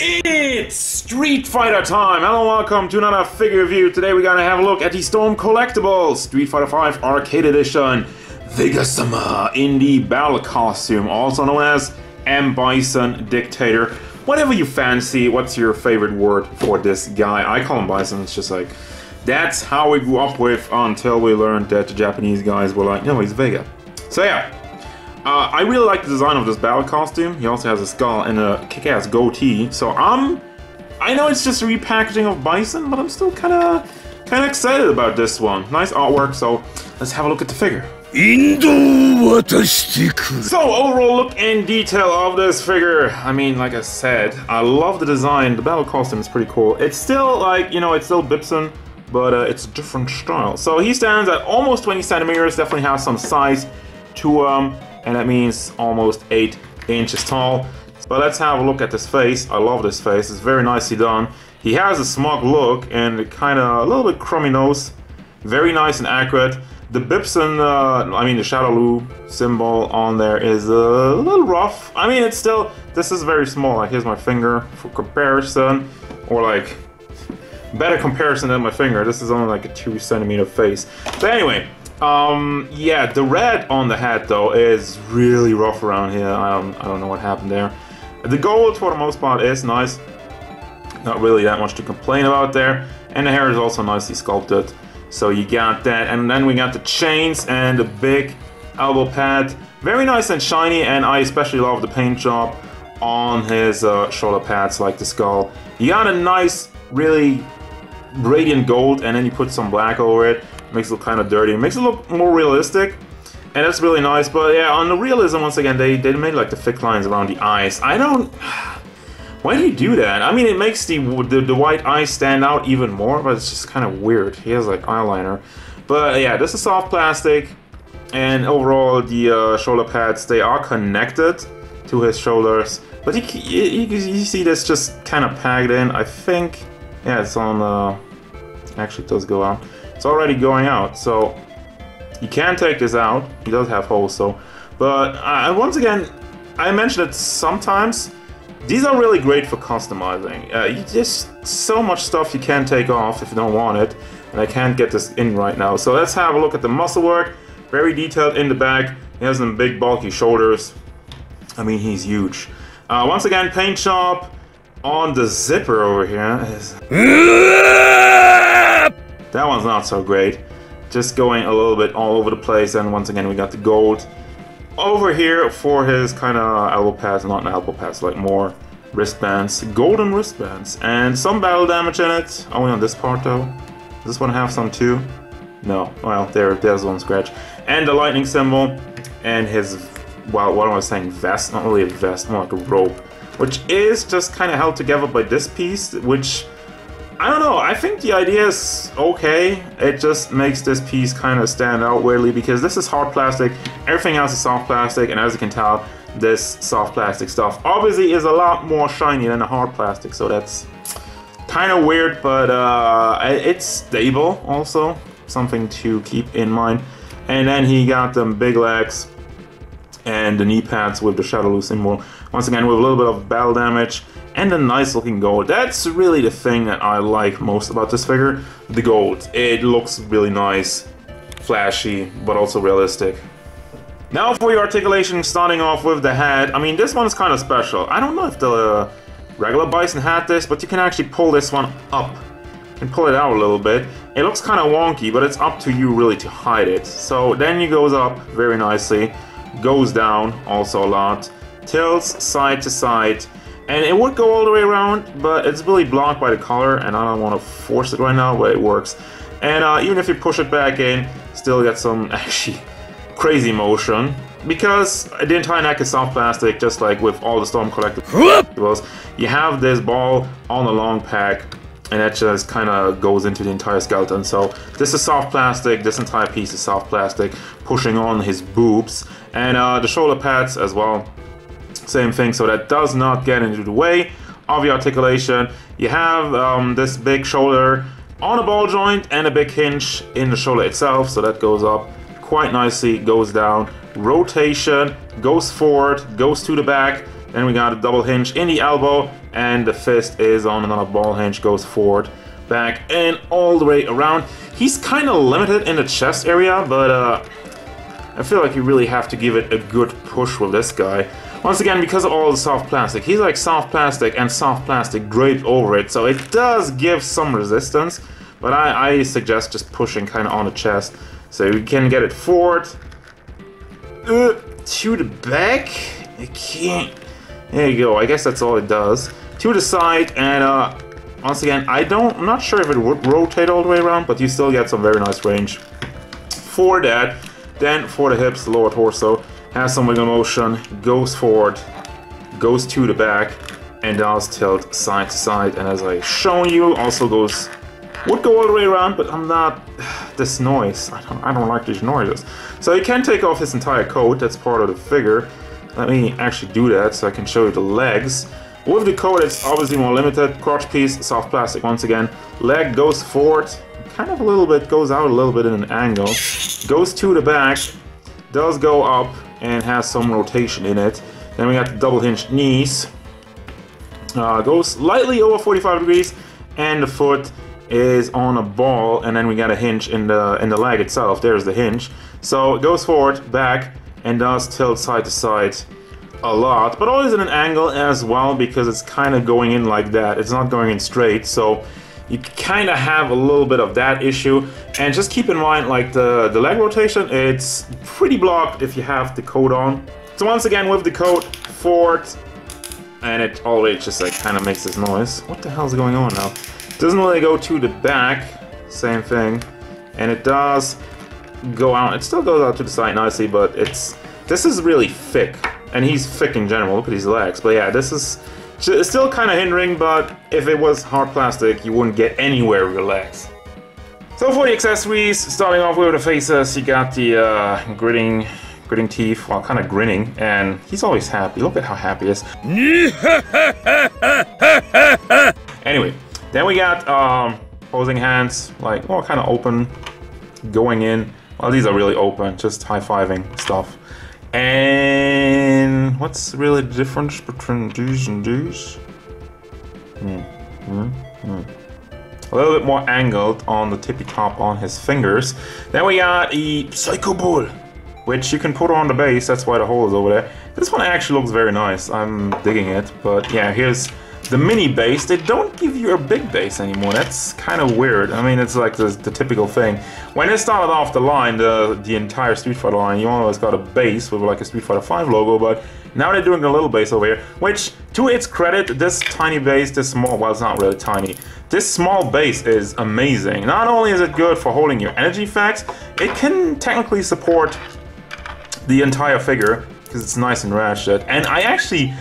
It's Street Fighter time! Hello, welcome to another figure review. Today we're gonna have a look at the Storm Collectibles Street Fighter V Arcade Edition Vega in the battle costume, also known as M.Bison Dictator. Whatever you fancy, what's your favorite word for this guy? I call him Bison, it's just like, that's how we grew up with until we learned that the Japanese guys were like, no, he's Vega. So yeah. I really like the design of this battle costume. He also has a skull and a kick-ass goatee. So I know it's just a repackaging of Bison, but I'm still kind of excited about this one. Nice artwork. So let's have a look at the figure. So overall look in detail of this figure. I mean, like I said, I love the design. The battle costume is pretty cool. It's still like, you know, it's still M.Bison, but it's a different style. So he stands at almost 20 centimeters. Definitely has some size to and that means almost 8 inches tall. But let's have a look at this face. I love this face, it's very nicely done. He has a smug look and a little bit crummy nose. Very nice and accurate. The M.Bison, I mean the Shadowloo symbol on there is a little rough. I mean, it's still, this is very small. Like, here's my finger for comparison, or like better comparison than my finger. This is only like a 2 centimeter face. But anyway, yeah, the red on the hat though is really rough around here. I don't know what happened there. The gold for the most part is nice. Not really that much to complain about there. And the hair is also nicely sculpted. So you got that, and then we got the chains and the big elbow pad. Very nice and shiny, and I especially love the paint job on his shoulder pads, like the skull. You got a nice, really radiant gold, and then you put some black over it. Makes it look kind of dirty. It makes it look more realistic, and that's really nice. But yeah, on the realism, once again, they made like the thick lines around the eyes. I don't. Why do you do that? I mean, it makes the white eyes stand out even more, but it's just kind of weird. He has like eyeliner. But yeah, this is soft plastic, and overall the shoulder pads, they are connected to his shoulders. But you see this just kind of packed in. I think, yeah, it's on. Actually, it does go out. It's already going out, so you can take this out. He does have holes, so. But once again, I mentioned it sometimes. These are really great for customizing. You just so much stuff you can take off if you don't want it, and I can't get this in right now. So let's have a look at the muscle work. Very detailed in the back. He has some big bulky shoulders. I mean, he's huge. Once again, paint job on the zipper over here. That one's not so great. Just going a little bit all over the place, and once again we got the gold over here for his kind of elbow pads, not an elbow pads, like more wristbands, golden wristbands, and some battle damage in it. Only on this part though. Does this one have some too? No. Well, there's one scratch. And the lightning symbol, and his, well, what am I saying? Vest? Not really a vest, more like a robe, which is just kind of held together by this piece, which, I don't know, I think the idea is okay. It just makes this piece kind of stand out weirdly because this is hard plastic, everything else is soft plastic, and as you can tell, this soft plastic stuff obviously is a lot more shiny than the hard plastic, so that's kind of weird, but it's stable also, something to keep in mind. And then he got them big legs and the knee pads with the Shadowloo symbol, once again with a little bit of battle damage. And a nice looking gold. That's really the thing that I like most about this figure. The gold. It looks really nice, flashy, but also realistic. Now for your articulation, starting off with the head. I mean, this one is kind of special. I don't know if the regular Bison had this, but you can actually pull this one up. You can pull it out a little bit. It looks kind of wonky, but it's up to you really to hide it. So then he goes up very nicely. Goes down also a lot. Tilts side to side. And it would go all the way around, but it's really blocked by the color, and I don't want to force it right now, but it works. And even if you push it back in, still get some actually crazy motion, because the entire neck is soft plastic, just like with all the Storm Collectibles. You have this ball on the long pack, and that just kind of goes into the entire skeleton. So this is soft plastic, this entire piece is soft plastic, pushing on his boobs, and the shoulder pads as well. Same thing, so that does not get into the way of your articulation. You have this big shoulder on a ball joint and a big hinge in the shoulder itself, so that goes up quite nicely, goes down, rotation, goes forward, goes to the back, Then we got a double hinge in the elbow, and the fist is on another ball hinge, goes forward, back, and all the way around. He's kind of limited in the chest area, but I feel like you really have to give it a good push with this guy. Once again, because of all the soft plastic. He's like soft plastic and soft plastic draped over it, so it does give some resistance, but I suggest just pushing kind of on the chest. So you can get it forward, to the back. You can't. There you go. I guess that's all it does. To the side, and once again, I'm not sure if it would rotate all the way around, but you still get some very nice range for that. Then for the hips, the lower torso has some wiggle motion, goes forward, goes to the back, and does tilt side to side. And as I shown you, also would go all the way around, but I'm not. This noise, I don't like these noises. So you can take off his entire coat. That's part of the figure. Let me actually do that so I can show you the legs. With the coat, it's obviously more limited. Crotch piece, soft plastic once again. Leg goes forward, kind of a little bit, goes out a little bit in an angle. Goes to the back, does go up, and has some rotation in it. Then we got the double hinged knees. Goes slightly over 45 degrees, and the foot is on a ball, and then we got a hinge in the leg itself. There's the hinge. So it goes forward, back, and does tilt side to side a lot, but always in an angle as well, because it's kind of going in like that. It's not going in straight, so you kind of have a little bit of that issue. And just keep in mind, like the leg rotation, it's pretty blocked if you have the coat on. So once again, with the coat, forward, and it always just like kind of makes this noise. What the hell's going on now? Doesn't really go to the back, same thing, and it does go out. It still goes out to the side nicely, but this is really thick, and he's thick in general. Look at these legs. But yeah, this is still kind of hindering, but if it was hard plastic, you wouldn't get anywhere with your legs. So for the accessories, starting off with the faces, you got the gritting teeth, well, kind of grinning, and he's always happy. Look at how happy he is. Anyway, then we got posing hands, like, well, kind of open, going in. Well, these are really open, just high-fiving stuff. And what's really the difference between these and these? A little bit more angled on the tippy top on his fingers. Then we got a Psycho Bull, which you can put on the base. That's why the hole is over there. This one actually looks very nice. I'm digging it. But yeah, here's the mini base. They don't give you a big base anymore. That's kind of weird. I mean, it's like the typical thing. When it started off the line, the entire Street Fighter line, you always got a base with like a Street Fighter 5 logo, but now they're doing a little base over here, which, to its credit, this tiny base, this small, well, it's not really tiny. This small base is amazing. Not only is it good for holding your energy effects, it can technically support the entire figure, because it's nice and ratchet. And I actually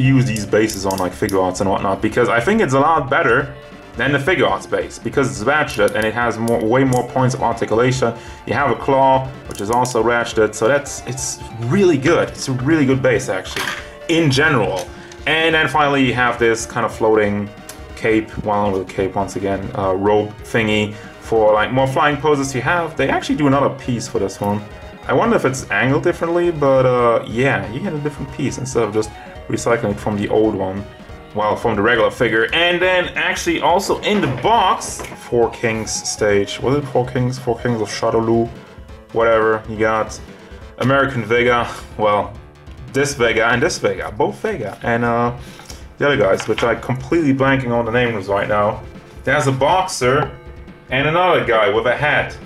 use these bases on like figure arts and whatnot, because I think it's a lot better than the figure arts base, because it's ratchet and it has way more points of articulation. You have a claw, which is also ratchet, so it's really good. It's a really good base actually, in general. And then finally you have this kind of floating cape, well, with a cape once again, rope thingy for like more flying poses. They actually do another piece for this one. I wonder if it's angled differently, but yeah, you get a different piece instead of just recycling it from the old one. Well, from the regular figure. And then actually also in the box, 4 Kings stage. Was it 4 Kings? 4 Kings of Shadowloo? Whatever. You got American Vega. Well, this Vega and this Vega. Both Vega. And the other guys, which I'm completely blanking on the names right now. There's a boxer and another guy with a hat.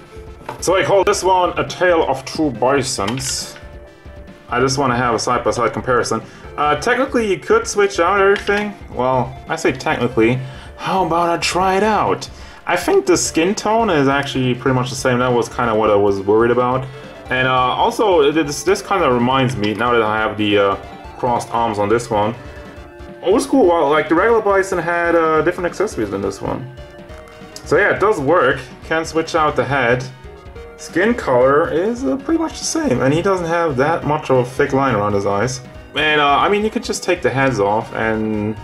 So I call this one A Tale of Two Bisons. I just want to have a side-by-side comparison. Technically, you could switch out everything. Well, I say technically. How about I try it out? I think the skin tone is actually pretty much the same. That was kind of what I was worried about. And also, this kind of reminds me, now that I have the crossed arms on this one. Old school, well, like the regular Bison had different accessories than this one. So yeah, it does work. Can switch out the head. Skin color is pretty much the same, and he doesn't have that much of a thick line around his eyes. And I mean, you could just take the heads off and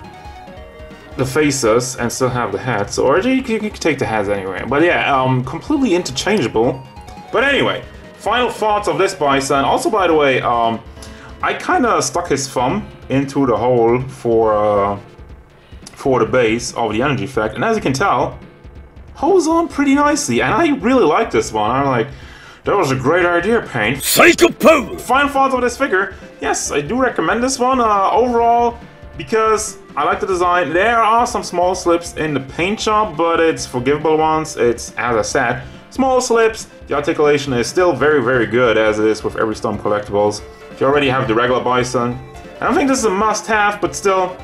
the faces and still have the heads, or you could take the heads anyway. But yeah, completely interchangeable. But anyway, final thoughts of this Bison. Also, by the way, I kind of stuck his thumb into the hole for for the base of the energy effect, and as you can tell, holds on pretty nicely, and I really like this one. I'm like, that was a great idea, Payne. Psycho! Final thoughts of this figure. Yes, I do recommend this one overall, because I like the design. There are some small slips in the paint job, but it's forgivable ones. It's, as I said, small slips. The articulation is still very, very good, as it is with every Stomp Collectibles. If you already have the regular Bison, I don't think this is a must-have, but still,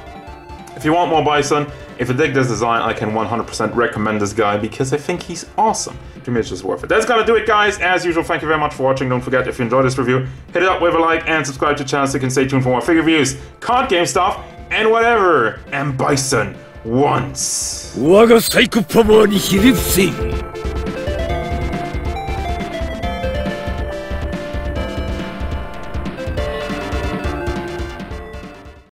if you want more Bison, if you dig this design, I can 100% recommend this guy because I think he's awesome. To me, it's just worth it. That's gonna do it, guys. As usual, thank you very much for watching. Don't forget, if you enjoyed this review, hit it up with a like and subscribe to the channel so you can stay tuned for more figure reviews, card game stuff, and whatever M.Bison wants. 我がサイコパワーにひれ伏せ